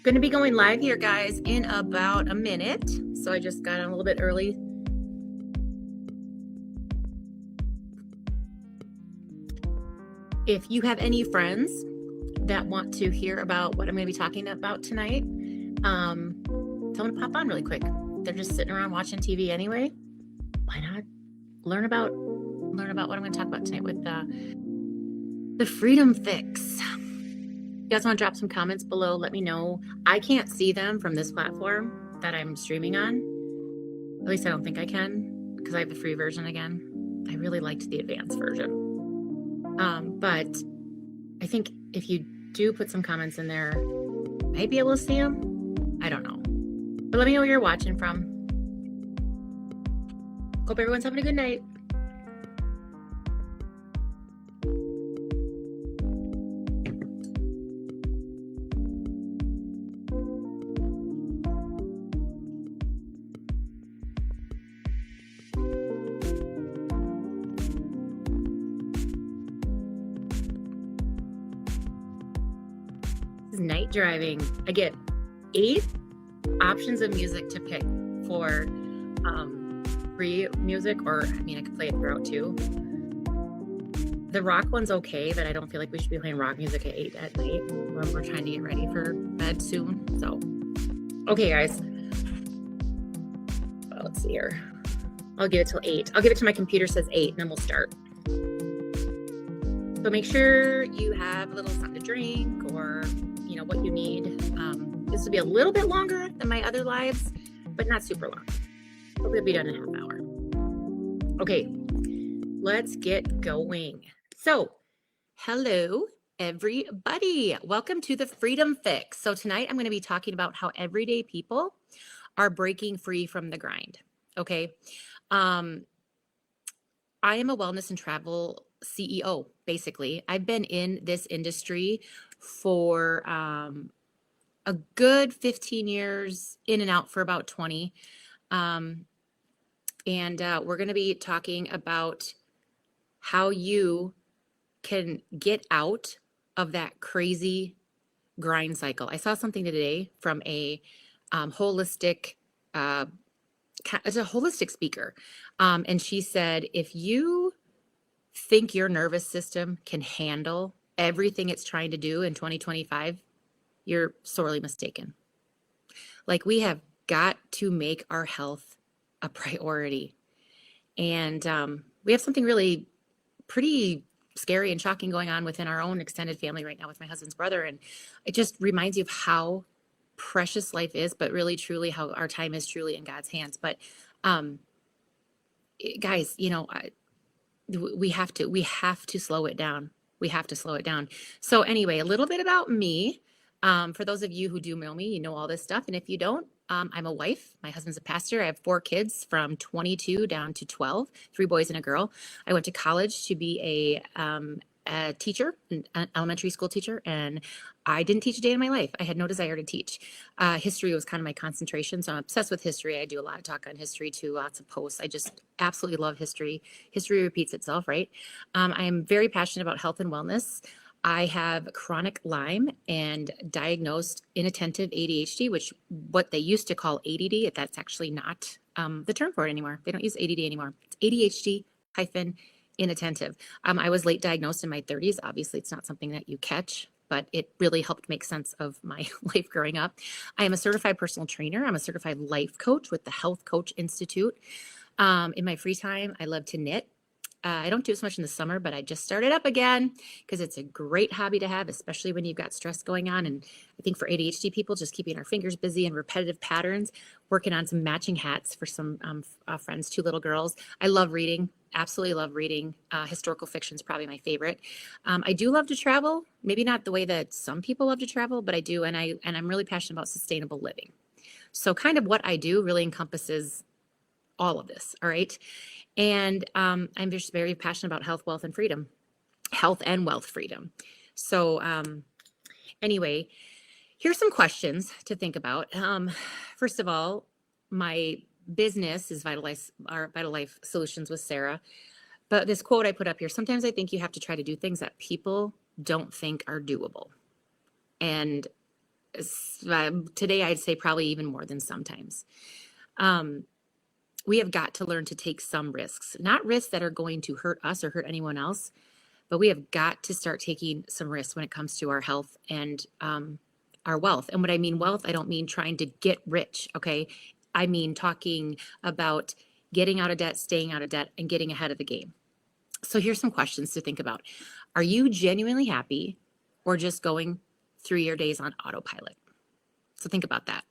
Going to be going live here, guys, in about a minute. So I just got on a little bit early. If you have any friends that want to hear about what I'm going to be talking about tonight, tell them to pop on really quick. They're just sitting around watching TV anyway. Why not learn about what I'm going to talk about tonight with the Freedom Fix. You guys want to drop some comments below? Let me know. I can't see them from this platform that I'm streaming on. At least I don't think I can, because I have the free version again. I really liked the advanced version. But I think if you do put some comments in there, I might be able to see them. I don't know. But let me know where you're watching from. Hope everyone's having a good night. Night driving. I get 8 options of music to pick for free music, or I mean, I could play it throughout too. The rock one's okay, but I don't feel like we should be playing rock music at 8 at night when we're trying to get ready for bed soon. So, okay, guys. Well, let's see here. I'll give it till 8. I'll give it to my computer says 8, and then we'll start. So make sure you have a little something to drink, or what you need. This will be a little bit longer than my other lives, but not super long. Hopefully it'll be done in a half hour. Okay, let's get going. So, hello, everybody. Welcome to the Freedom Fix. So tonight I'm going to be talking about how everyday people are breaking free from the grind. Okay. I am a wellness and travel CEO, basically. I've been in this industry for a good 15 years, in and out for about 20. And we're going to be talking about how you can get out of that crazy grind cycle. I saw something today from a holistic speaker. And she said, if you think your nervous system can handle everything it's trying to do in 2025, you're sorely mistaken. Like, we have got to make our health a priority. And we have something really pretty scary and shocking going on within our own extended family right now with my husband's brother. And it just reminds you of how precious life is, but really, truly, how our time is truly in God's hands. But guys, we have to slow it down. We have to slow it down. So anyway, a little bit about me. For those of you who do know me, you know all this stuff. And if you don't, I'm a wife. My husband's a pastor. I have 4 kids from 22 down to 12, 3 boys and a girl. I went to college to be a teacher, an elementary school teacher, and I didn't teach a day in my life. I had no desire to teach. History was kind of my concentration, so I'm obsessed with history. I do a lot of talk on history too, lots of posts. I just absolutely love history. History repeats itself, right? I am very passionate about health and wellness. I have chronic Lyme and diagnosed inattentive ADHD, which what they used to call ADD. That's actually not the term for it anymore. They don't use ADD anymore. It's ADHD hyphen inattentive. I was late diagnosed in my 30s. Obviously, it's not something that you catch, but it really helped make sense of my life growing up. I am a certified personal trainer. I'm a certified life coach with the Health Coach Institute. In my free time, I love to knit. I don't do it so much in the summer, but I just started up again because it's a great hobby to have, especially when you've got stress going on. And I think for ADHD people, just keeping our fingers busy and repetitive patterns, working on some matching hats for some friends, 2 little girls. I love reading, absolutely love reading. Historical fiction is probably my favorite. I do love to travel, maybe not the way that some people love to travel, but I do. And I'm really passionate about sustainable living. So kind of what I do really encompasses all of this. All right. And I'm just very passionate about health, wealth, and freedom, health and wealth freedom. So anyway, here's some questions to think about. First of all, my business is Vital Life Solutions with Sarah. But this quote I put up here, sometimes I think you have to try to do things that people don't think are doable. And Today I'd say probably even more than sometimes. We have got to learn to take some risks, not risks that are going to hurt us or hurt anyone else, but we have got to start taking some risks when it comes to our health and our wealth. And when I mean wealth, I don't mean trying to get rich, okay? I mean talking about getting out of debt, staying out of debt, and getting ahead of the game. So here's some questions to think about. Are you genuinely happy or just going through your days on autopilot? So think about that.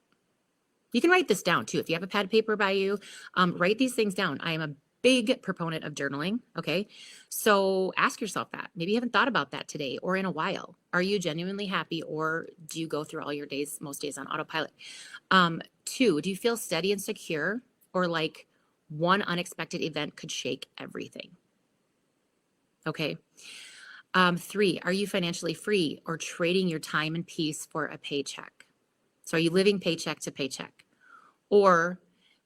You can write this down too. If you have a pad and paper by you, write these things down. I am a big proponent of journaling. Okay. So ask yourself that. Maybe you haven't thought about that today or in a while. Are you genuinely happy or do you go through all your days, most days on autopilot? 2, do you feel steady and secure or like one unexpected event could shake everything? Okay. 3, are you financially free or trading your time and peace for a paycheck? So are you living paycheck to paycheck? Or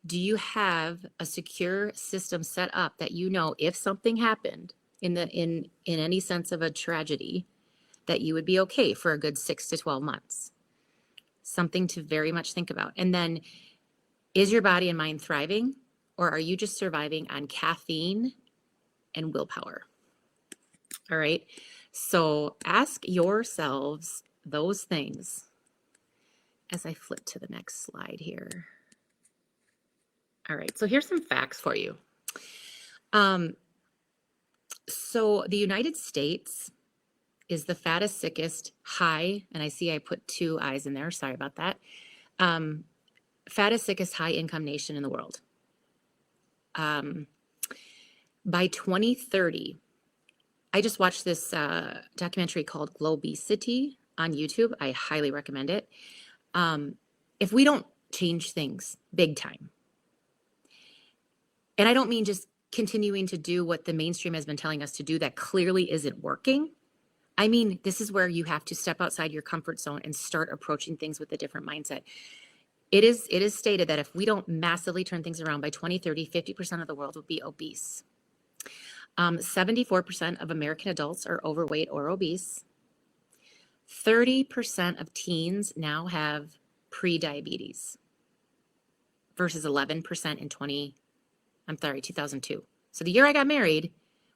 do you have a secure system set up that you know if something happened in any sense of a tragedy, that you would be okay for a good 6 to 12 months? Something to very much think about. And then, is your body and mind thriving, or are you just surviving on caffeine and willpower? All right. So ask yourselves those things as I flip to the next slide here. All right. So here's some facts for you. So the United States is the fattest, sickest, high, and I see I put 2 I's in there. Sorry about that. Fattest, sickest, high income nation in the world. By 2030, I just watched this documentary called Globesity on YouTube. I highly recommend it. If we don't change things big time, and I don't mean just continuing to do what the mainstream has been telling us to do that clearly isn't working. I mean, this is where you have to step outside your comfort zone and start approaching things with a different mindset. It is stated that if we don't massively turn things around by 2030, 50% of the world will be obese. 74% of American adults are overweight or obese. 30% of teens now have pre-diabetes versus 11% in 2002. So the year I got married,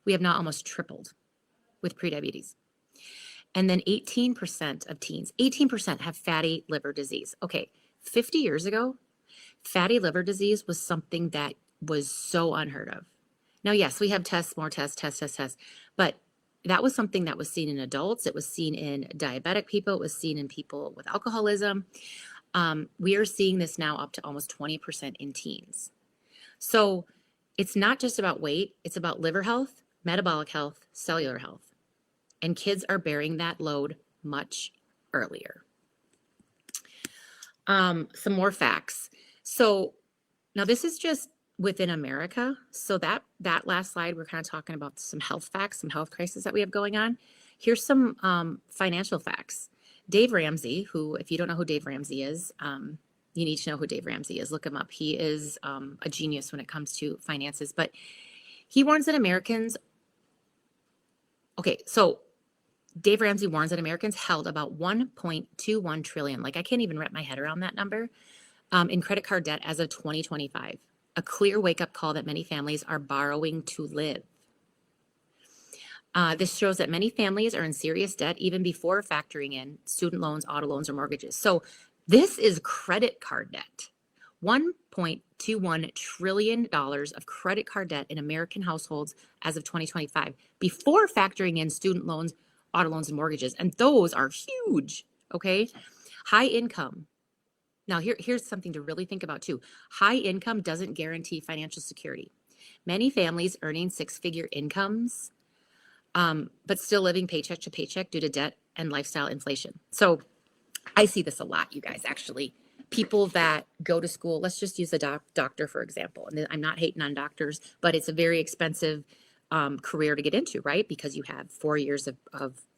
we have now almost tripled with pre-diabetes. And then 18% of teens, 18% have fatty liver disease. Okay, 50 years ago, fatty liver disease was something that was so unheard of. Now, yes, we have more tests, but that was something that was seen in adults. It was seen in diabetic people. It was seen in people with alcoholism. We are seeing this now up to almost 20% in teens. So it's not just about weight. It's about liver health, metabolic health, cellular health. And kids are bearing that load much earlier. Some more facts. So now this is just within America. So that last slide, we're kind of talking about some health facts, some health crises that we have going on. Here's some financial facts. Dave Ramsey, who, if you don't know who Dave Ramsey is, you need to know who Dave Ramsey is. Look him up. He is a genius when it comes to finances. But he warns that Americans, okay, so Dave Ramsey warns that Americans held about 1.21 trillion, like I can't even wrap my head around that number, in credit card debt as of 2025. A clear wake-up call that many families are borrowing to live. This shows that many families are in serious debt even before factoring in student loans, auto loans, or mortgages. So this is credit card debt. $1.21 trillion of credit card debt in American households as of 2025, before factoring in student loans, auto loans, and mortgages. And those are huge, okay? High income. Now, here's something to really think about too. High income doesn't guarantee financial security. Many families earning 6-figure incomes, but still living paycheck to paycheck due to debt and lifestyle inflation. So I see this a lot, you guys, actually. People that go to school, let's just use a doctor, for example. And I'm not hating on doctors, but it's a very expensive career to get into, right? Because you have 4 years of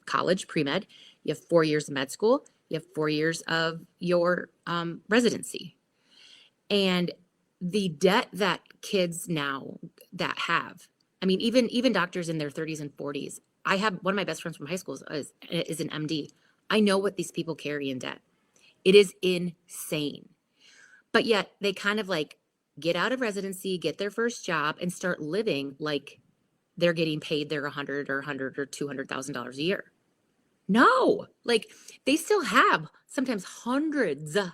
college, pre-med, you have 4 years of med school, you have 4 years of your residency. And the debt that kids now that have, I mean, even doctors in their 30s and 40s. I have one of my best friends from high school is an MD. I know what these people carry in debt. It is insane. But yet they kind of like get out of residency, get their first job, and start living like they're getting paid their 100 or $200,000 a year. No, like they still have sometimes hundreds of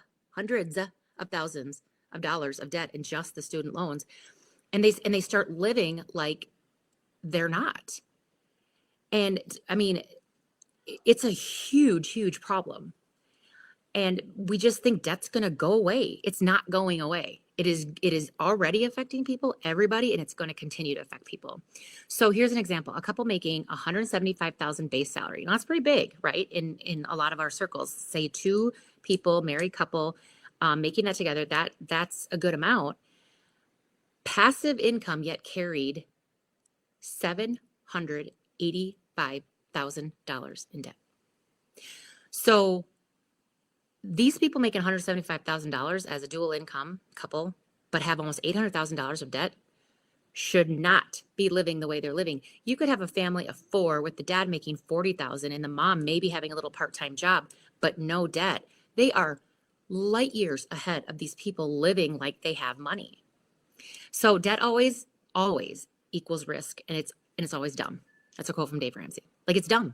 thousands of dollars of debt in just the student loans, and they start living like they're not. And I mean, it's a huge problem. And we just think debt's going to go away. It's not going away. It is already affecting people, everybody, and it's going to continue to affect people. So here's an example: a couple making $175,000 base salary. Now that's pretty big, right? In a lot of our circles, say two people, married couple, making that together. That's a good amount. Passive income yet carried $785,000 in debt. So these people making $175,000 as a dual income couple, but have almost $800,000 of debt, should not be living the way they're living. You could have a family of four with the dad making $40,000 and the mom maybe having a little part-time job, but no debt. They are light years ahead of these people living like they have money. So debt always equals risk, and it's always dumb. That's a quote from Dave Ramsey. Like, it's dumb.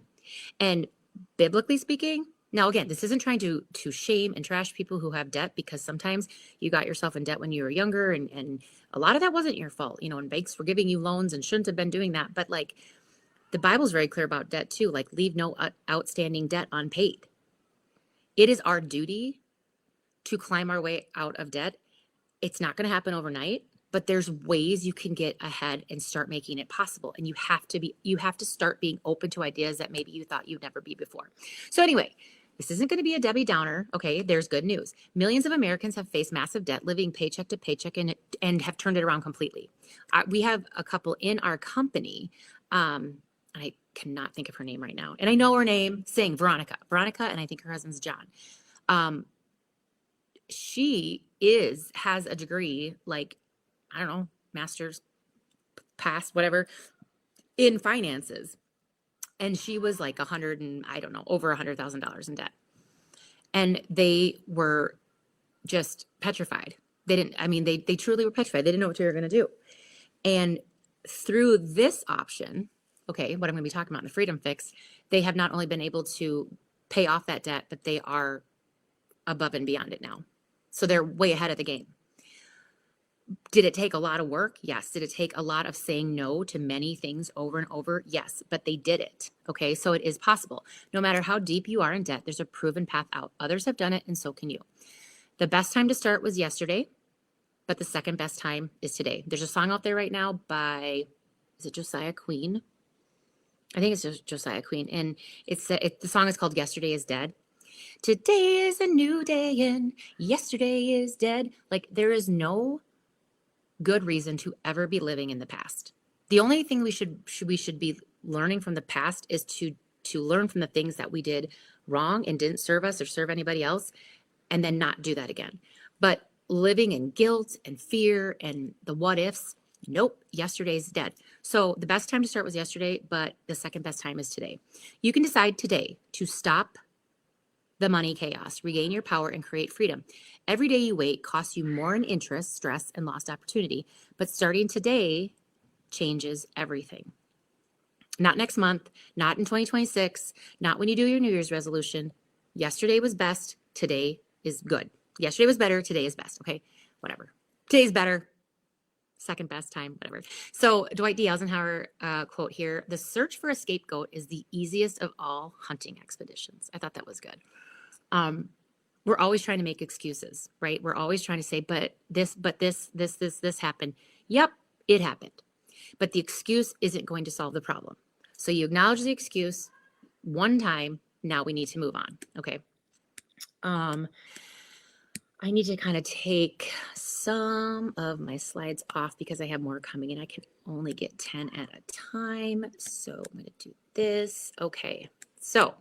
And biblically speaking, now again, this isn't trying to shame and trash people who have debt, because sometimes you got yourself in debt when you were younger, and a lot of that wasn't your fault, and banks were giving you loans and shouldn't have been doing that. But like, the Bible's very clear about debt too. Like, leave no outstanding debt unpaid. It is our duty to climb our way out of debt. It's not going to happen overnight, but there's ways you can get ahead and start making it possible. And you have to start being open to ideas that maybe you thought you'd never be before. So anyway, this isn't going to be a Debbie Downer. Okay, there's good news. Millions of Americans have faced massive debt, living paycheck to paycheck, and have turned it around completely. We have a couple in our company. I cannot think of her name right now, and I know her name. Veronica, and I think her husband's John. She has a degree, like, I don't know, master's, past, whatever, in finances. And she was like over $100,000 in debt. And they were just petrified. They truly were petrified. They didn't know what they were going to do. And through this option, okay, what I'm going to be talking about in the Freedom Fix, they have not only been able to pay off that debt, but they are above and beyond it now. So they're way ahead of the game. Did it take a lot of work? Yes. Did it take a lot of saying no to many things over and over? Yes, but they did it. Okay, so it is possible. No matter how deep you are in debt, there's a proven path out. Others have done it, and so can you. The best time to start was yesterday, but the second best time is today. There's a song out there right now by, is it Josiah Queen? I think it's just Josiah Queen, and the song is called "Yesterday is Dead." Today is a new day, and yesterday is dead. Like, there is no good reason to ever be living in the past. The only thing we should be learning from the past is to learn from the things that we did wrong and didn't serve us or serve anybody else, and then not do that again. But living in guilt and fear and the what ifs, nope, yesterday's dead. So the best time to start was yesterday, but the second best time is today. You can decide today to stop the money chaos, regain your power, and create freedom. Every day you wait costs you more in interest, stress, and lost opportunity. But starting today changes everything. Not next month, not in 2026, not when you do your New Year's resolution. Yesterday was best, today is good. Yesterday was better, today is best. Okay, whatever. Today's better, second best time, whatever. So Dwight D. Eisenhower quote here: "The search for a scapegoat is the easiest of all hunting expeditions." I thought that was good. We're always trying to make excuses, right? We're always trying to say, but this happened. Yep, it happened. But the excuse isn't going to solve the problem. So you acknowledge the excuse one time. Now we need to move on. Okay. I need to kind of take some of my slides off because I have more coming in. I can only get 10 at a time. So I'm going to do this. Okay. So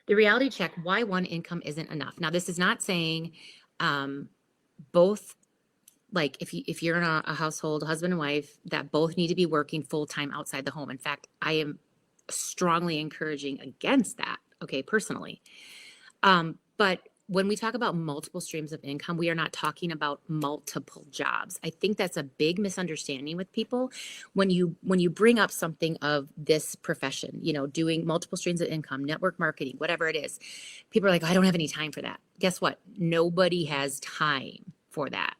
the reality check, why one income isn't enough. Now, this is not saying both, like if you're in a household, husband and wife, that both need to be working full-time outside the home. In fact, I am strongly encouraging against that, okay, personally. But when we talk about multiple streams of income, we are not talking about multiple jobs. I think that's a big misunderstanding with people when you bring up something of this profession, doing multiple streams of income, network marketing, whatever it is. People are like, I don't have any time for that. Guess what? Nobody has time for that.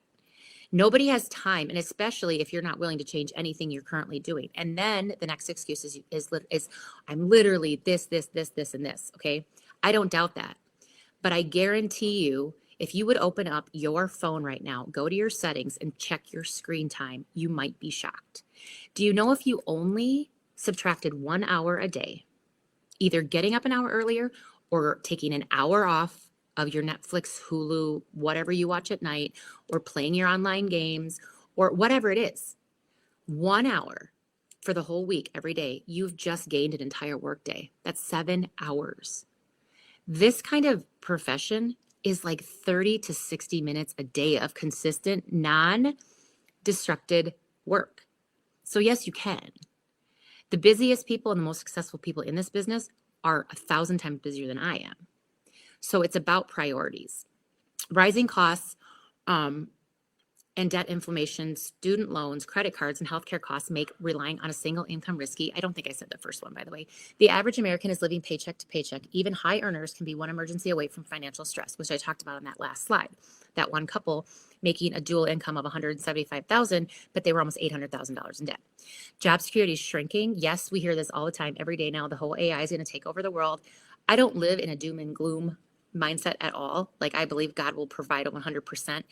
Nobody has time, and especially if you're not willing to change anything you're currently doing. And then the next excuse is I'm literally this, and this. Okay, I don't doubt that. But I guarantee you, if you would open up your phone right now, go to your settings and check your screen time, you might be shocked. Do you know if you only subtracted 1 hour a day, either getting up an hour earlier or taking an hour off of your Netflix, Hulu, whatever you watch at night, or playing your online games, or whatever it is, 1 hour for the whole week, every day, you've just gained an entire workday. That's 7 hours. This kind of profession is like 30 to 60 minutes a day of consistent, non-disrupted work. So yes, you can. The busiest people and the most successful people in this business are 1,000 times busier than I am. So it's about priorities. Rising costs, and debt inflation, student loans, credit cards, and healthcare costs make relying on a single income risky. I don't think I said the first one, by the way. The average American is living paycheck to paycheck. Even high earners can be one emergency away from financial stress, which I talked about on that last slide. That one couple making a dual income of $175,000, but they were almost $800,000 in debt. Job security is shrinking. Yes, we hear this all the time, every day now. The whole AI is going to take over the world. I don't live in a doom and gloom mindset at all. Like, I believe God will provide 100%.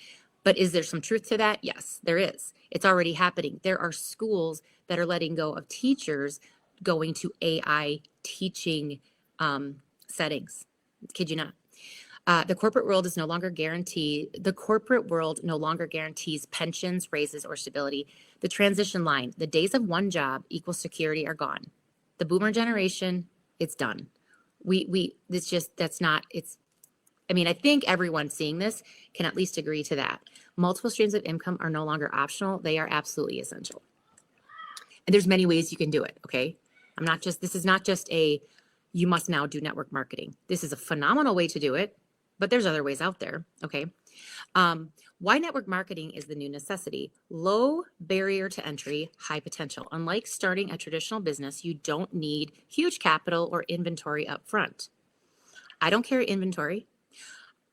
But is there some truth to that? Yes, there is. It's already happening. There are schools that are letting go of teachers going to AI teaching settings. Kid you not. The corporate world no longer guarantees pensions, raises, or stability. The transition line, the days of one job equals security are gone. The boomer generation, it's done. I think everyone seeing this can at least agree to that. Multiple streams of income are no longer optional. They are absolutely essential. And there's many ways you can do it, okay? This is not just you must now do network marketing. This is a phenomenal way to do it, but there's other ways out there, okay? Why network marketing is the new necessity. Low barrier to entry, high potential. Unlike starting a traditional business, you don't need huge capital or inventory up front. I don't carry inventory.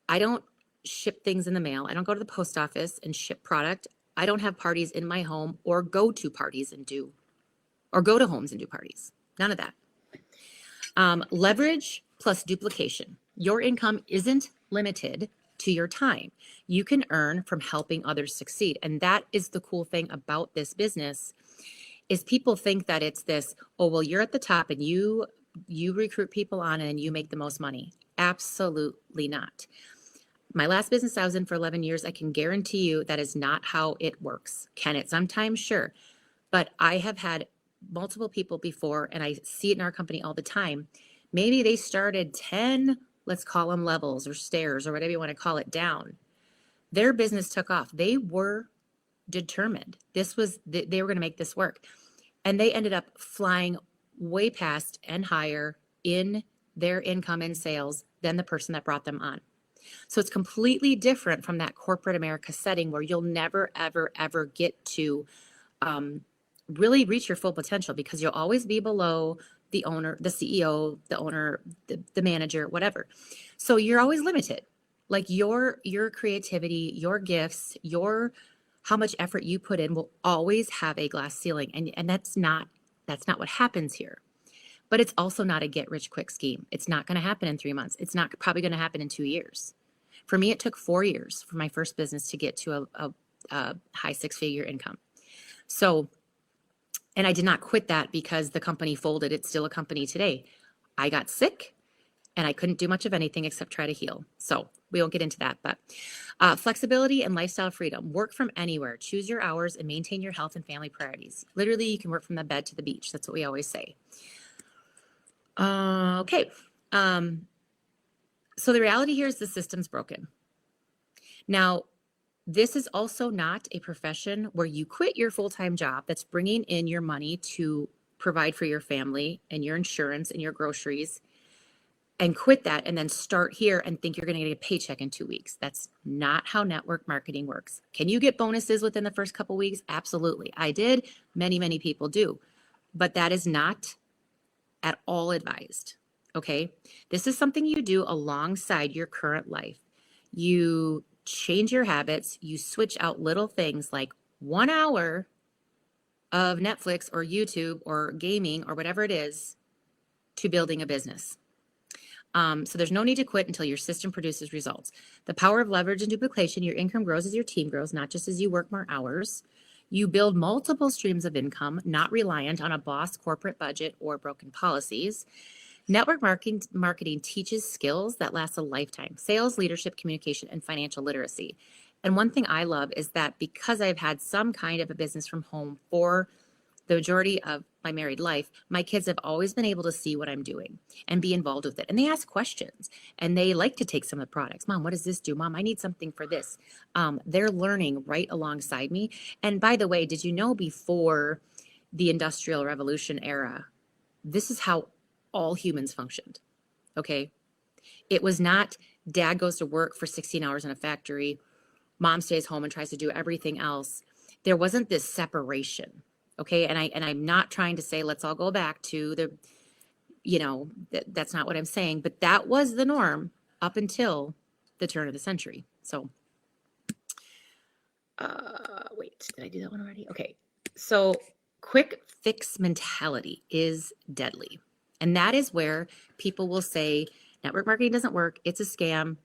I don't ship things in the mail. I don't go to the post office and ship product. I don't have parties in my home or go to parties or go to homes and do parties. None of that. Leverage plus duplication. Your income isn't limited to your time. You can earn from helping others succeed. And that is the cool thing about this business is people think that it's this, oh, well, you're at the top and you recruit people on and you make the most money. Absolutely not. My last business I was in for 11 years, I can guarantee you that is not how it works. Can it sometimes? Sure. But I have had multiple people before, and I see it in our company all the time. Maybe they started 10, let's call them levels or stairs or whatever you want to call it, down. Their business took off. They were determined. They were going to make this work. And they ended up flying way past and higher in their income and sales than the person that brought them on. So it's completely different from that corporate America setting where you'll never, ever, ever get to really reach your full potential because you'll always be below the owner, the CEO, the owner, the manager, whatever. So you're always limited. Like your creativity, your gifts, how much effort you put in will always have a glass ceiling. And that's not what happens here. But it's also not a get rich quick scheme. It's not going to happen in 3 months. It's not probably going to happen in 2 years. For me, it took 4 years for my first business to get to a high 6-figure income. So, and I did not quit that because the company folded. It's still a company today. I got sick and I couldn't do much of anything except try to heal. So we won't get into that, but flexibility and lifestyle freedom. Work from anywhere. Choose your hours and maintain your health and family priorities. Literally, you can work from the bed to the beach. That's what we always say. Okay. So the reality here is the system's broken. Now, this is also not a profession where you quit your full-time job that's bringing in your money to provide for your family and your insurance and your groceries and quit that and then start here and think you're going to get a paycheck in 2 weeks. That's not how network marketing works. Can you get bonuses within the first couple weeks? Absolutely. I did. Many people do. But that is not at all advised. Okay? This is something you do alongside your current life. You change your habits, you switch out little things like 1 hour of Netflix or YouTube or gaming or whatever it is to building a business. So there's no need to quit until your system produces results. The power of leverage and duplication, your income grows as your team grows, not just as you work more hours. You build multiple streams of income, not reliant on a boss, corporate budget, or broken policies. Network marketing teaches skills that last a lifetime: sales, leadership, communication, and financial literacy. And one thing I love is that because I've had some kind of a business from home for the majority of my married life, my kids have always been able to see what I'm doing and be involved with it. And they ask questions and they like to take some of the products. Mom, what does this do? Mom, I need something for this. They're learning right alongside me. And by the way, did you know before the Industrial Revolution era, this is how all humans functioned, okay? It was not dad goes to work for 16 hours in a factory, mom stays home and tries to do everything else. There wasn't this separation. Okay. And I'm not trying to say, let's all go back to the, that's not what I'm saying, but that was the norm up until the turn of the century. So, wait, did I do that one already? Okay. So quick fix mentality is deadly. And that is where people will say, network marketing doesn't work. It's a scam.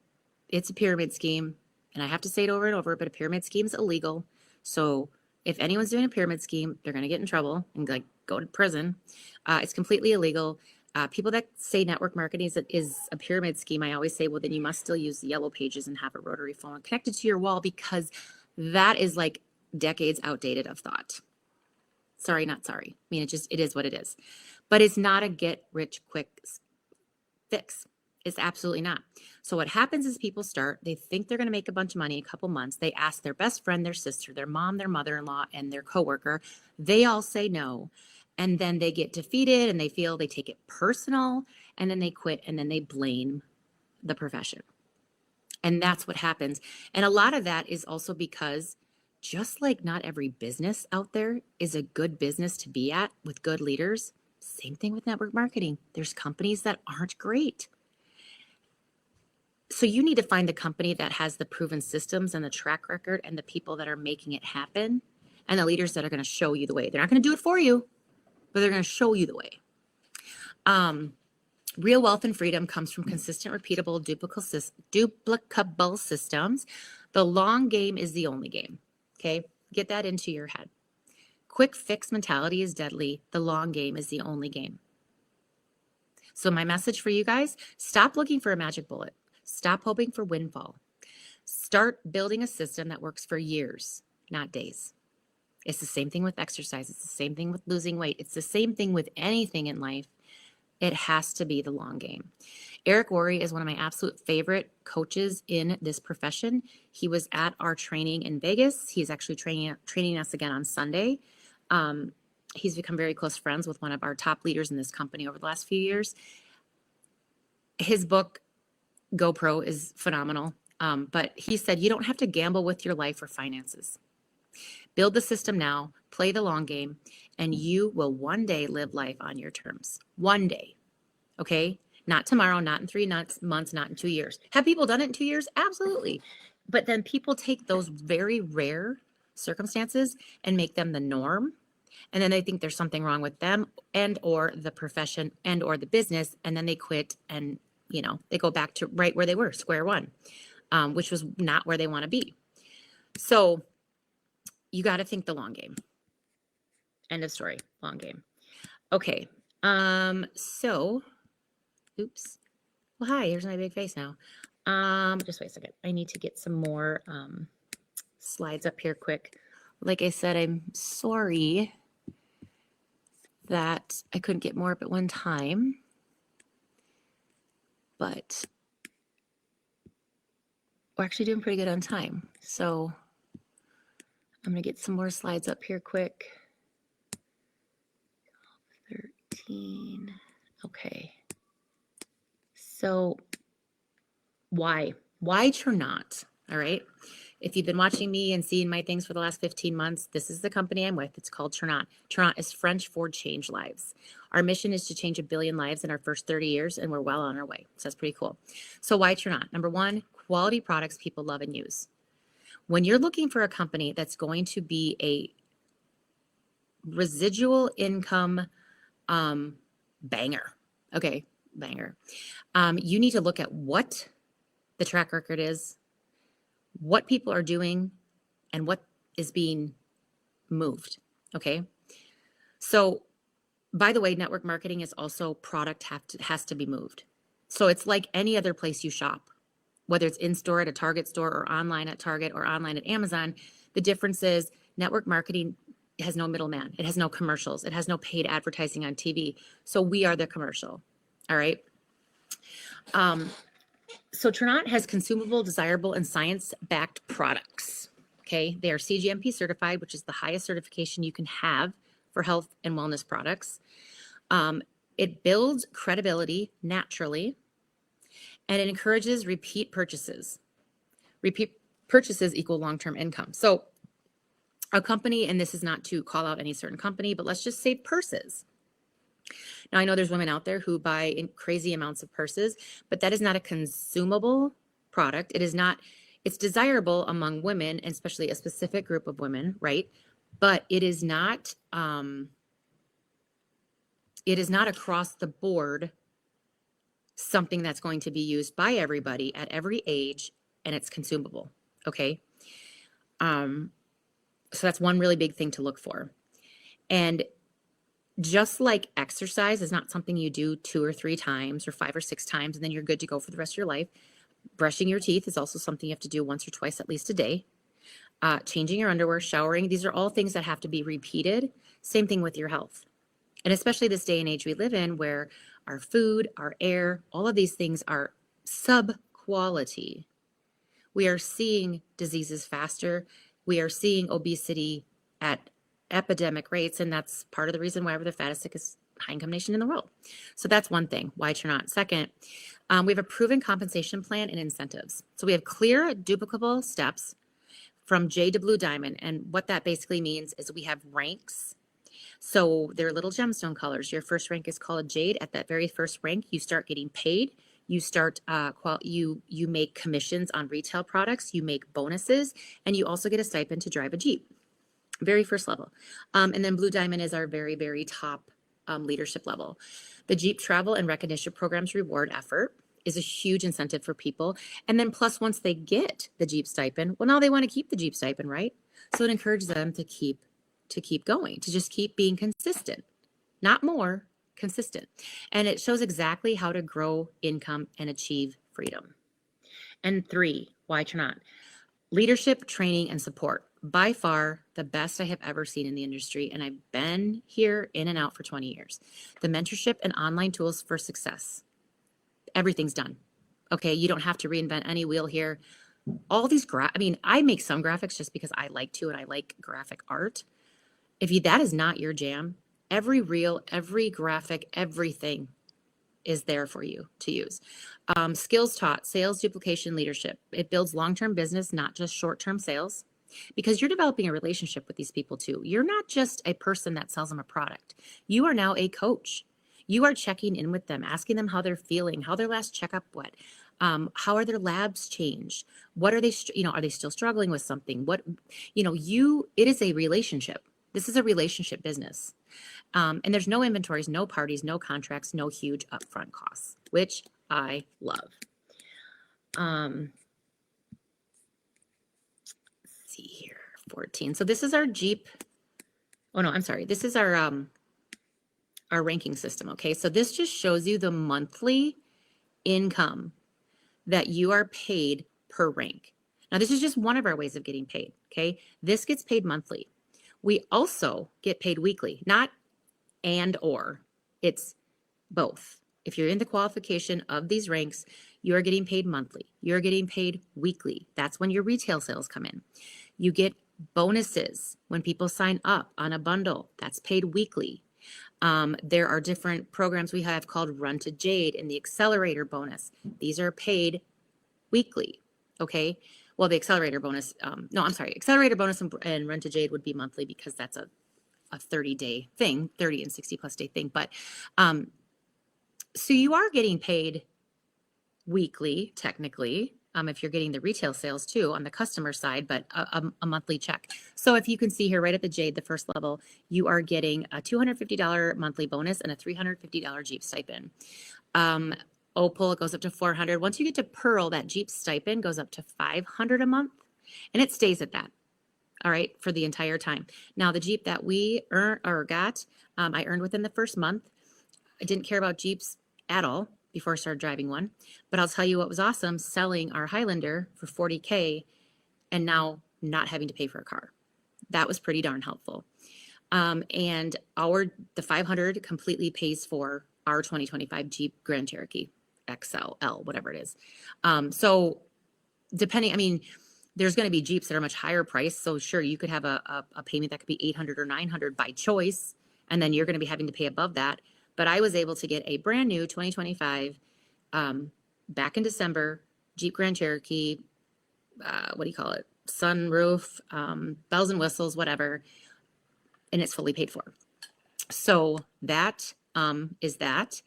It's a pyramid scheme. And I have to say it over and over, but a pyramid scheme is illegal. So if anyone's doing a pyramid scheme, they're going to get in trouble and go to prison. It's completely illegal. People that say network marketing is a pyramid scheme, I always say, well, then you must still use the yellow pages and have a rotary phone connected to your wall, because that is like decades outdated of thought. Sorry, not sorry. I mean, it is what it is. But it's not a get rich quick fix. It's absolutely not. So what happens is people they think they're going to make a bunch of money in a couple months. They ask their best friend, their sister, their mom, their mother-in-law, and their coworker. They all say no. And then they get defeated and they feel they take it personal, and then they quit, and then they blame the profession. And that's what happens. And a lot of that is also because just like not every business out there is a good business to be at with good leaders, same thing with network marketing. There's companies that aren't great. So you need to find the company that has the proven systems and the track record and the people that are making it happen and the leaders that are going to show you the way. They're not going to do it for you, but they're going to show you the way. Real wealth and freedom comes from consistent, repeatable, duplicable systems. The long game is the only game. Okay, get that into your head. Quick fix mentality is deadly. The long game is the only game. So my message for you guys, stop looking for a magic bullet. Stop hoping for windfall. Start building a system that works for years, not days. It's the same thing with exercise. It's the same thing with losing weight. It's the same thing with anything in life. It has to be the long game. Eric Worre is one of my absolute favorite coaches in this profession. He was at our training in Vegas. He's actually training us again on Sunday. He's become very close friends with one of our top leaders in this company over the last few years. His book, GoPro, is phenomenal. But he said, you don't have to gamble with your life or finances. Build the system now, play the long game, and you will one day live life on your terms. One day. Okay? Not tomorrow, not in 3 months, not in 2 years. Have people done it in 2 years? Absolutely. But then people take those very rare circumstances and make them the norm. And then they think there's something wrong with them and or the profession and or the business. And then they quit and, they go back to right where they were, square one, which was not where they want to be. So you got to think the long game. End of story. Long game. Okay. So, oops. Well, hi, here's my big face now. Just wait a second. I need to get some more slides up here quick. Like I said, I'm sorry that I couldn't get more up at one time, but we're actually doing pretty good on time. So I'm going to get some more slides up here quick. 13. Okay. So why? Why Trinot? All right. If you've been watching me and seeing my things for the last 15 months, this is the company I'm with. It's called Trinot. Trinot is French for change lives. Our mission is to change 1 billion lives in our first 30 years, and we're well on our way. So that's pretty cool. So why Trinot? Number one, quality products people love and use. When you're looking for a company that's going to be a residual income banger, okay, banger, you need to look at what the track record is, what people are doing, and what is being moved. Okay. So, by the way, network marketing is also product has to be moved. So it's like any other place you shop, whether it's in store at a Target store or online at Target or online at Amazon. The difference is network marketing has no middleman. It has no commercials. It has no paid advertising on TV. So we are the commercial. All right. So Trinot has consumable, desirable, and science-backed products. Okay, they are CGMP certified, which is the highest certification you can have for health and wellness products. It builds credibility naturally, and it encourages repeat purchases. Repeat purchases equal long-term income. So a company, and this is not to call out any certain company, but let's just say purses. Now, I know there's women out there who buy in crazy amounts of purses, but that is not a consumable product. It is not, it's desirable among women, especially a specific group of women, right? But it is not across the board something that's going to be used by everybody at every age, and it's consumable, okay? So that's one really big thing to look for. And just like exercise is not something you do 2 or 3 times or 5 or 6 times and then you're good to go for the rest of your life. Brushing your teeth is also something you have to do once or twice at least a day. Changing your underwear, showering, these are all things that have to be repeated. Same thing with your health. And especially this day and age we live in where our food, our air, all of these things are sub-quality. We are seeing diseases faster. We are seeing obesity at epidemic rates, and that's part of the reason why we're the fattest, sickest, high-income nation in the world. So that's one thing, why Trinot. Second, we have a proven compensation plan and incentives. So we have clear, duplicable steps from J to Blue Diamond, and what that basically means is we have ranks. So they're little gemstone colors. Your first rank is called a Jade. At that very first rank, you start getting paid. You start, you make commissions on retail products. You make bonuses, and you also get a stipend to drive a Jeep. Very first level. And then Blue Diamond is our very, very top leadership level. The Jeep travel and recognition programs reward effort is a huge incentive for people. And then plus once they get the Jeep stipend, well, now they want to keep the Jeep stipend, right? So it encourages them to keep going, to just keep being consistent, not more, consistent. And it shows exactly how to grow income and achieve freedom. And 3, why Trinot? Leadership, training, and support. By far the best I have ever seen in the industry, and I've been here in and out for 20 years. The mentorship and online tools for success. Everything's done. Okay, you don't have to reinvent any wheel here. All these I make some graphics just because I like to, and I like graphic art. If that is not your jam, every reel, every graphic, everything is there for you to use. Skills taught, sales, duplication, leadership. It builds long-term business, not just short-term sales, because you're developing a relationship with these people too. You're not just a person that sells them a product. You are now a coach. You are checking in with them, asking them how they're feeling, how their last checkup went, how are their labs changed? What are they, are they still struggling with something? It is a relationship. This is a relationship business. And there's no inventories, no parties, no contracts, no huge upfront costs, which I love. Let's see here, 14. So this is our Jeep. Oh no, I'm sorry. This is our ranking system. Okay, so this just shows you the monthly income that you are paid per rank. Now, this is just one of our ways of getting paid. Okay, this gets paid monthly. We also get paid weekly, not and or, it's both. If you're in the qualification of these ranks, you are getting paid monthly. You're getting paid weekly. That's when your retail sales come in. You get bonuses when people sign up on a bundle. That's paid weekly. There are different programs we have called Run to Jade and the Accelerator Bonus. These are paid weekly, okay? Well, the Accelerator Bonus, no, I'm sorry, Accelerator Bonus and Run to Jade would be monthly because that's a 30-day thing, 30 and 60 plus day thing. But so you are getting paid weekly, technically, if you're getting the retail sales too on the customer side, but a monthly check. So if you can see here right at the Jade, the first level, you are getting a $250 monthly bonus and a $350 Jeep stipend. Opal, it goes up to $400. Once you get to Pearl, that Jeep stipend goes up to $500 a month, and it stays at that. All right, for the entire time. Now, the Jeep that we got, I earned within the first month. I didn't care about Jeeps at all before I started driving one. But I'll tell you what was awesome, selling our Highlander for $40K and now not having to pay for a car. That was pretty darn helpful. And the 500 completely pays for our 2025 Jeep Grand Cherokee XL, whatever it is. So depending, I mean, there's going to be Jeeps that are much higher priced. So sure, you could have a payment that could be 800 or 900 by choice, and then you're going to be having to pay above that. But I was able to get a brand new 2025 back in December Jeep Grand Cherokee. What do you call it? Sunroof, bells and whistles, whatever, and it's fully paid for. So that is that.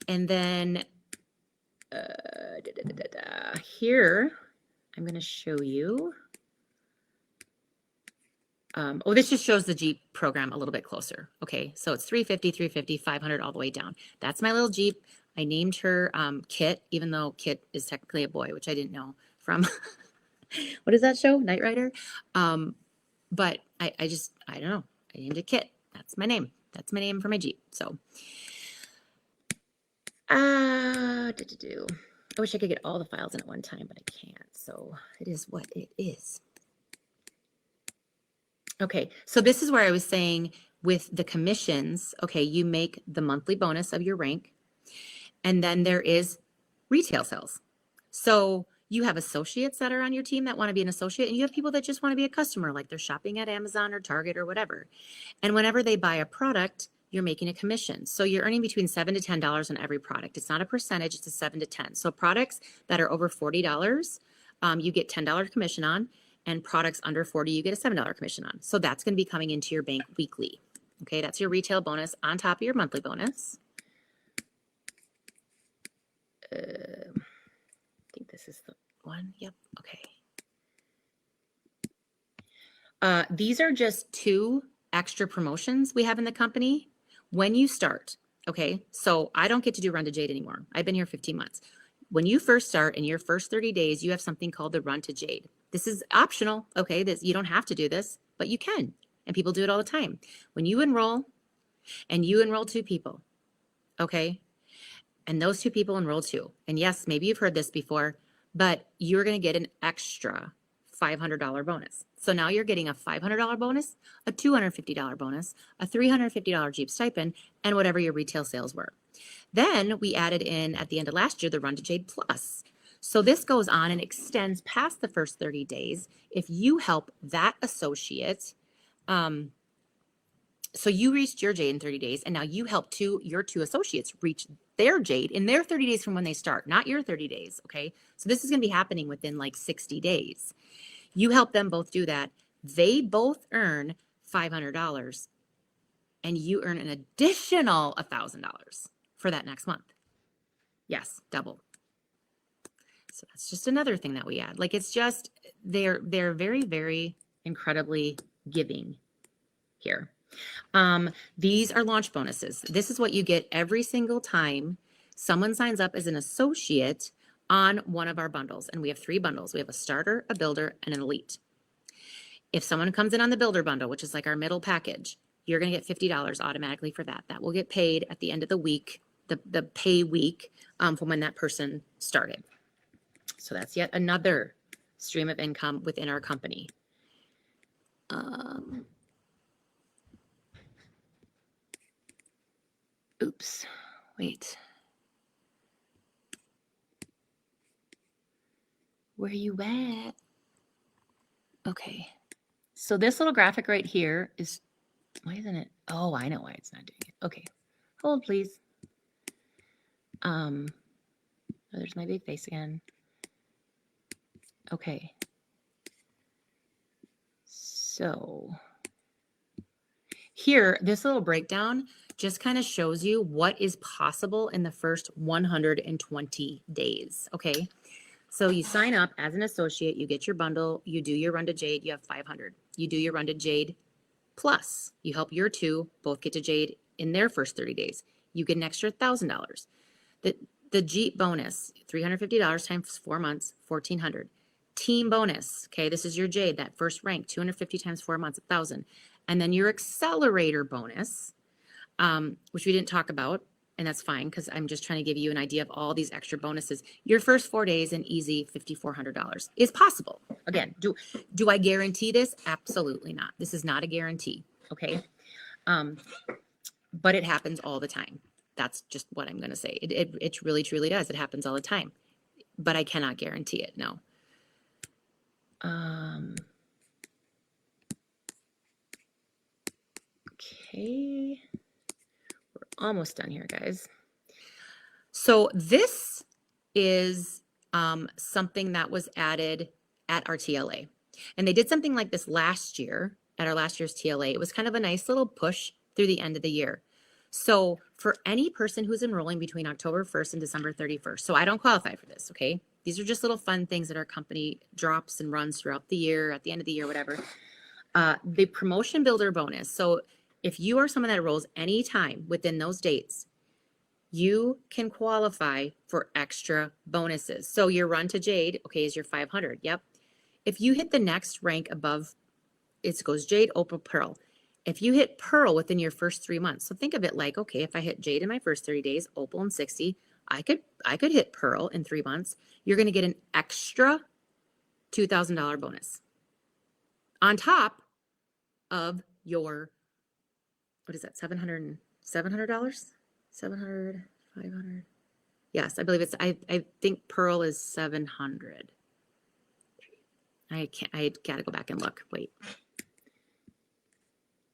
And then here, I'm going to show you. This just shows the Jeep program a little bit closer. Okay, so it's 350, 350, 500 all the way down. That's my little Jeep. I named her Kit, even though Kit is technically a boy, which I didn't know from, what is that show? Knight Rider? But I don't know. I named it Kit. That's my name. That's my name for my Jeep. So, I wish I could get all the files in at one time, but I can't. So it is what it is. Okay, so this is where I was saying with the commissions, okay, you make the monthly bonus of your rank, and then there is retail sales. So you have associates that are on your team that want to be an associate, and you have people that just want to be a customer, like they're shopping at Amazon or Target or whatever. And whenever they buy a product, you're making a commission. So you're earning between $7 to $10 on every product. It's not a percentage, it's a 7 to 10. So products that are over $40, you get $10 commission on, and products under 40, you get a $7 commission on. So that's going to be coming into your bank weekly. Okay, that's your retail bonus on top of your monthly bonus. I think this is the one. Yep. Okay. These are just 2 extra promotions we have in the company when you start. Okay, so I don't get to do Run to Jade anymore. I've been here 15 months. When you first start in your first 30 days, you have something called the Run to Jade. This is optional, okay? You don't have to do this, but you can, and people do it all the time. When you enroll, and you enroll 2 people, okay? And those 2 people enroll too. And yes, maybe you've heard this before, but you're going to get an extra $500 bonus. So now you're getting a $500 bonus, a $250 bonus, a $350 Jeep stipend, and whatever your retail sales were. Then we added in at the end of last year the Run to Jade Plus. So this goes on and extends past the first 30 days if you help that associate. So you reached your Jade in 30 days, and now you help your 2 associates reach their Jade in their 30 days from when they start, not your 30 days, okay? So this is going to be happening within like 60 days. You help them both do that. They both earn $500, and you earn an additional $1,000 for that next month. Yes, double. So that's just another thing that we add. Like, it's just, they're very, very incredibly giving here. These are launch bonuses. This is what you get every single time someone signs up as an associate on one of our bundles. And we have 3 bundles. We have a starter, a builder, and an elite. If someone comes in on the builder bundle, which is like our middle package, you're going to get $50 automatically for that. That will get paid at the end of the week, the pay week from when that person started. So that's yet another stream of income within our company. Oops, wait. Where you at? Okay. So this little graphic right here is Why isn't it? Oh, I know why it's not doing it. Okay. Hold, please. Oh, there's my big face again. Okay. So here, this little breakdown just kind of shows you what is possible in the first 120 days. Okay. So you sign up as an associate, you get your bundle, you do your run to Jade, you have 500. You do your run to Jade plus, you help your two both get to Jade in their first 30 days. You get an extra $1,000. The Jeep bonus, $350 times 4 months, $1,400. Team bonus, okay, this is your Jade, that first rank, 250 times 4 months, 1,000. And then your accelerator bonus, which we didn't talk about, and that's fine because I'm just trying to give you an idea of all these extra bonuses. Your first 4 days, an easy $5,400 is possible. Again, do I guarantee this? Absolutely not. This is not a guarantee, okay? But it happens all the time. That's just what I'm going to say. It really, truly does. It happens all the time. But I cannot guarantee it, no. Okay. We're almost done here, guys. So this is something that was added at our TLA. And they did something like this last year at our last year's TLA. It was kind of a nice little push through the end of the year. So for any person who's enrolling between October 1st and December 31st, so I don't qualify for this, okay? These are just little fun things that our company drops and runs throughout the year, at the end of the year, whatever. The promotion builder bonus. So if you are someone that enrolls anytime within those dates, you can qualify for extra bonuses. So your run to Jade, okay, is your 500. Yep. If you hit the next rank above, it goes Jade, Opal, Pearl. If you hit Pearl within your first 3 months, so think of it like, okay, if I hit Jade in my first 30 days, Opal in 60, I could hit Pearl in 3 months. You're going to get an extra $2,000 bonus on top of your, what is that, $700? 700, 500. Yes, I believe it's, I think Pearl is 700. I gotta go back and look. Wait.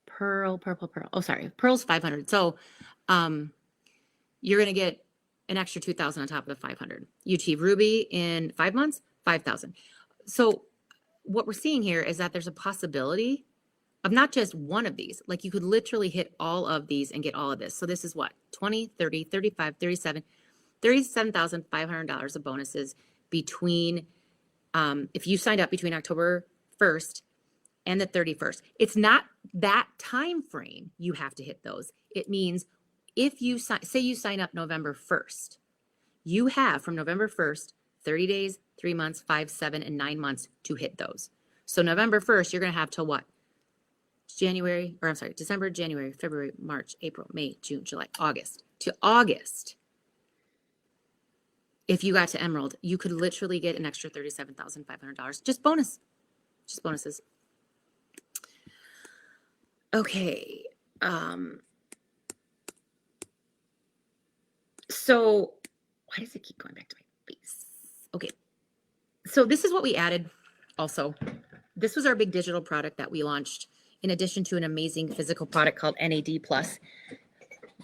Pearl. Oh, sorry. Pearl's 500. So, you're going to get an extra 2,000 on top of the 500. You achieve Ruby in 5 months, 5,000. So what we're seeing here is that there's a possibility of not just one of these, like you could literally hit all of these and get all of this. So this is what, 20, 30, 35, 37, $37,500 of bonuses between, if you signed up between October 1st and the 31st. It's not that time frame you have to hit those. It means if you say you sign up November 1st, you have from November 1st, 30 days, 3 months, 5, 7, and 9 months to hit those. So November 1st, you're going to have till what? December, January, February, March, April, May, June, July, August. To August, if you got to Emerald, you could literally get an extra $37,500. Just bonuses. Okay. So why does it keep going back to my face? Okay. So this is what we added also. This was our big digital product that we launched in addition to an amazing physical product called NAD Plus.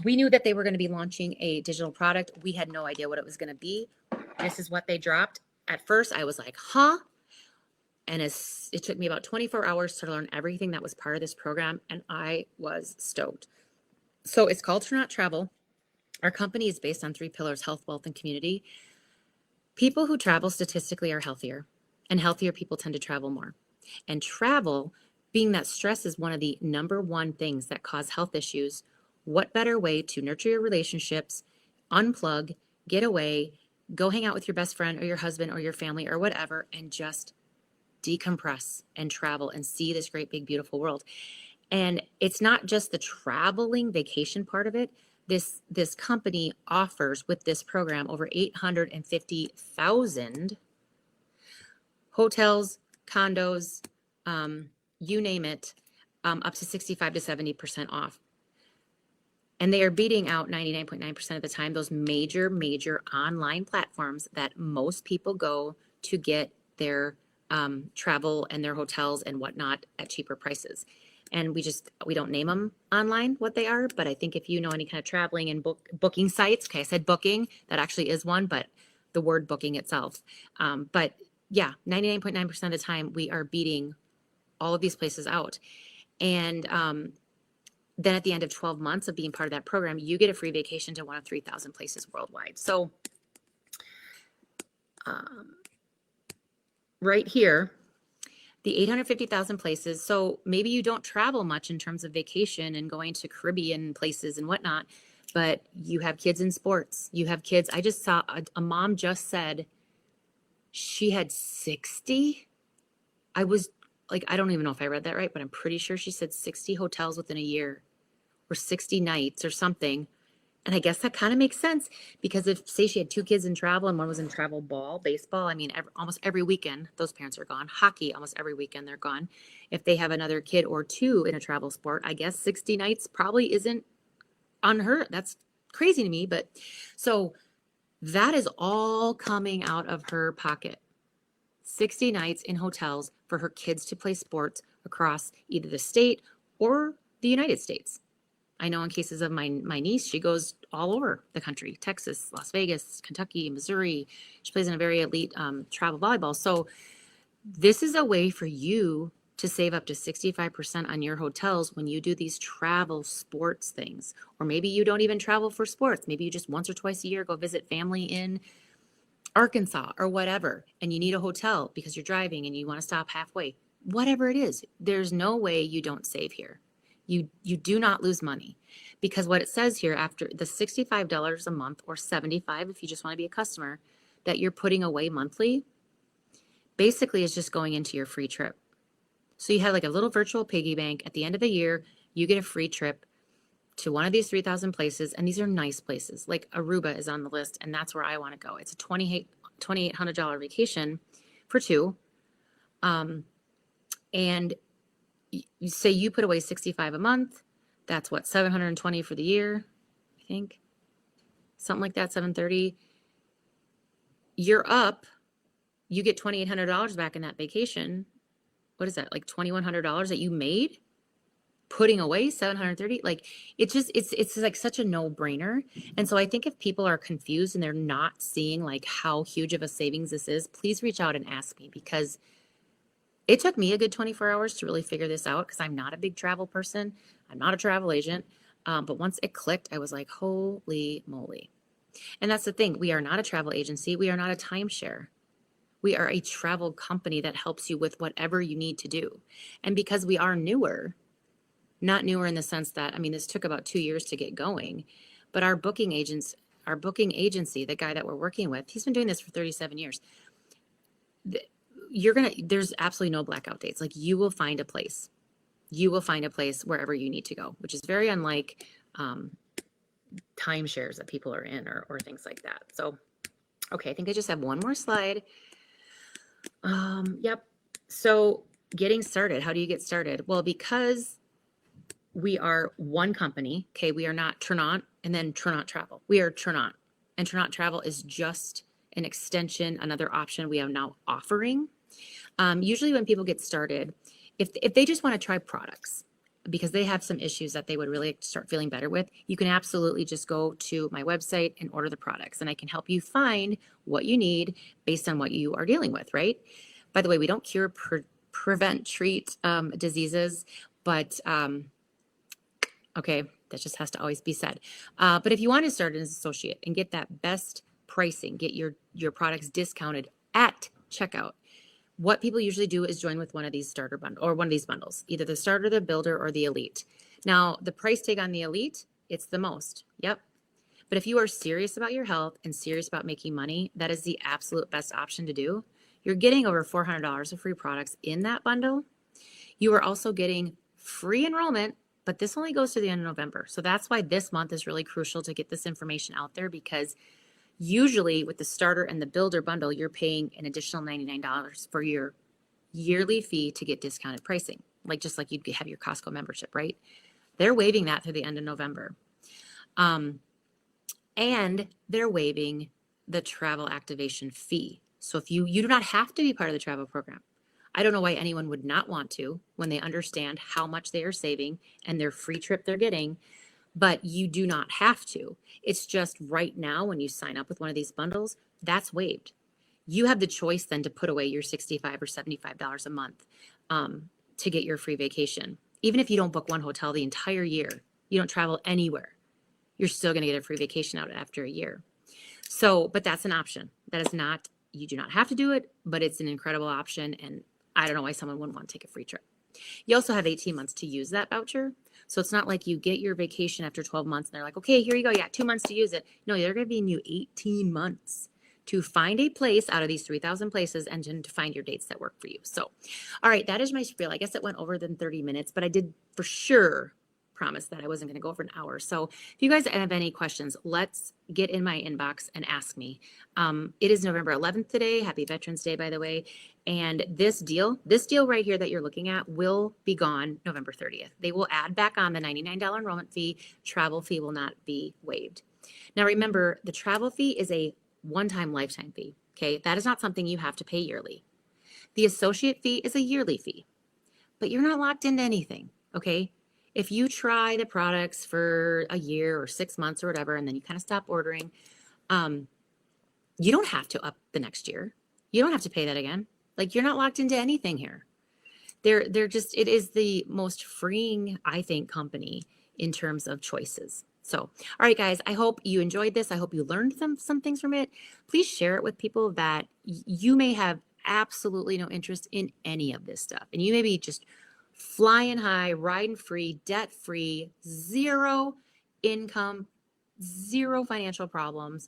We knew that they were going to be launching a digital product. We had no idea what it was going to be. This is what they dropped. At first, I was like, huh? And it took me about 24 hours to learn everything that was part of this program, and I was stoked. So it's called Turn Out Travel. Our company is based on 3 pillars: health, wealth, and community. People who travel statistically are healthier, and healthier people tend to travel more. And travel, being that stress is one of the number one things that cause health issues, what better way to nurture your relationships, unplug, get away, go hang out with your best friend or your husband or your family or whatever, and just decompress and travel and see this great, big, beautiful world. And it's not just the traveling vacation part of it. This company offers with this program over 850,000 hotels, condos, you name it, up to 65 to 70% off. And they are beating out 99.9% of the time those major online platforms that most people go to get their travel and their hotels and whatnot at cheaper prices. and we don't name them online what they are, but I think if you know any kind of traveling and booking sites, okay, I said booking, that actually is one, but the word booking itself. But yeah, 99.9% of the time we are beating all of these places out. And then at the end of 12 months of being part of that program, you get a free vacation to one of 3,000 places worldwide. So right here, the 850,000 places. So maybe you don't travel much in terms of vacation and going to Caribbean places and whatnot, but you have kids in sports. You have kids. I just saw a mom just said she had 60. I was like, I don't even know if I read that right, but I'm pretty sure she said 60 hotels within a year or 60 nights or something. And I guess that kind of makes sense because if, say, she had 2 kids in travel and one was in travel ball, baseball, I mean, almost every weekend, those parents are gone. Hockey, almost every weekend, they're gone. If they have another kid or 2 in a travel sport, I guess 60 nights probably isn't unheard. That's crazy to me. But so that is all coming out of her pocket. 60 nights in hotels for her kids to play sports across either the state or the United States. I know in cases of my niece, she goes all over the country, Texas, Las Vegas, Kentucky, Missouri. She plays in a very elite travel volleyball. So this is a way for you to save up to 65% on your hotels when you do these travel sports things. Or maybe you don't even travel for sports. Maybe you just once or twice a year go visit family in Arkansas or whatever, and you need a hotel because you're driving and you want to stop halfway. Whatever it is, there's no way you don't save here. You do not lose money because what it says here after the $65 a month or $75 if you just want to be a customer that you're putting away monthly basically is just going into your free trip. So you have like a little virtual piggy bank. At the end of the year, you get a free trip to one of these 3,000 places, and these are nice places. Like Aruba is on the list, and that's where I want to go. It's a $2,800 vacation for 2. And you say you put away $65 a month. That's what, $720 for the year, I think. Something like that, $730. You're up. You get $2,800 back in that vacation. What is that, like $2,100 that you made? Putting away $730, like it's like such a no-brainer. And so I think if people are confused and they're not seeing like how huge of a savings this is, please reach out and ask me because it took me a good 24 hours to really figure this out because I'm not a big travel person. I'm not a travel agent. But once it clicked, I was like, holy moly. And that's the thing. We are not a travel agency. We are not a timeshare. We are a travel company that helps you with whatever you need to do. And because we are newer, not newer in the sense that, I mean, this took about 2 years to get going, but our booking agency, the guy that we're working with, he's been doing this for 37 years. There's absolutely no blackout dates. Like you will find a place. You will find a place wherever you need to go, which is very unlike timeshares that people are in or things like that. So, okay, I think I just have one more slide. Yep. So getting started, how do you get started? Well, because we are one company, okay, we are not Trinant and then Trinant Travel. We are Trinant, and Trinant Travel is just an extension, another option we are now offering. Usually when people get started, if they just want to try products because they have some issues that they would really start feeling better with, you can absolutely just go to my website and order the products, and I can help you find what you need based on what you are dealing with, right? By the way, we don't cure, prevent, treat diseases, but okay, that just has to always be said. But if you want to start as an associate and get that best pricing, get your products discounted at checkout, what people usually do is join with one of these starter bundle or one of these bundles, either the starter, the builder, or the elite. Now, the price tag on the elite, it's the most. Yep. But if you are serious about your health and serious about making money, that is the absolute best option to do. You're getting over $400 of free products in that bundle. You are also getting free enrollment, but this only goes to the end of November. So that's why this month is really crucial to get this information out there, because usually with the starter and the builder bundle, you're paying an additional $99 for your yearly fee to get discounted pricing, like just like you'd have your Costco membership, right? They're waiving that through the end of November. And they're waiving the travel activation fee. So if you do not have to be part of the travel program. I don't know why anyone would not want to when they understand how much they are saving and their free trip they're getting, but you do not have to. It's just right now when you sign up with one of these bundles, that's waived. You have the choice then to put away your $65 or $75 a month to get your free vacation. Even if you don't book one hotel the entire year, you don't travel anywhere, you're still going to get a free vacation out after a year. So, but that's an option. That is not, you do not have to do it, but it's an incredible option. And I don't know why someone wouldn't want to take a free trip. You also have 18 months to use that voucher. So it's not like you get your vacation after 12 months and they're like, okay, here you go. You got 2 months to use it. No, they're going to be in you 18 months to find a place out of these 3,000 places and to find your dates that work for you. So, all right, that is my spiel. I guess it went over than 30 minutes, but I did for sure promise that I wasn't going to go over an hour. So if you guys have any questions, let's get in my inbox and ask me. It is November 11th today. Happy Veterans Day, by the way. And this deal right here that you're looking at will be gone November 30th. They will add back on the $99 enrollment fee. Travel fee will not be waived. Now, remember, the travel fee is a one-time lifetime fee. Okay, that is not something you have to pay yearly. The associate fee is a yearly fee, but you're not locked into anything. Okay. If you try the products for a year or 6 months or whatever, and then you kind of stop ordering, you don't have to up the next year. You don't have to pay that again. Like, you're not locked into anything here. They're just, it is the most freeing, I think, company in terms of choices. So, all right, guys, I hope you enjoyed this. I hope you learned some things from it. Please share it with people that you may have absolutely no interest in any of this stuff. And you may be just flying high, riding free, debt free, zero income, zero financial problems,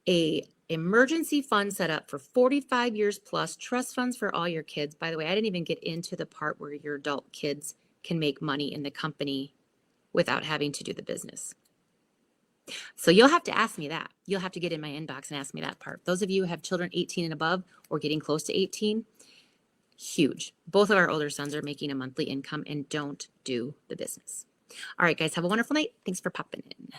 a emergency fund set up for 45 years plus, trust funds for all your kids. By the way, I didn't even get into the part where your adult kids can make money in the company without having to do the business. So you'll have to ask me that. You'll have to get in my inbox and ask me that part. Those of you who have children 18 and above or getting close to 18, huge. Both of our older sons are making a monthly income and don't do the business. All right, guys, have a wonderful night. Thanks for popping in.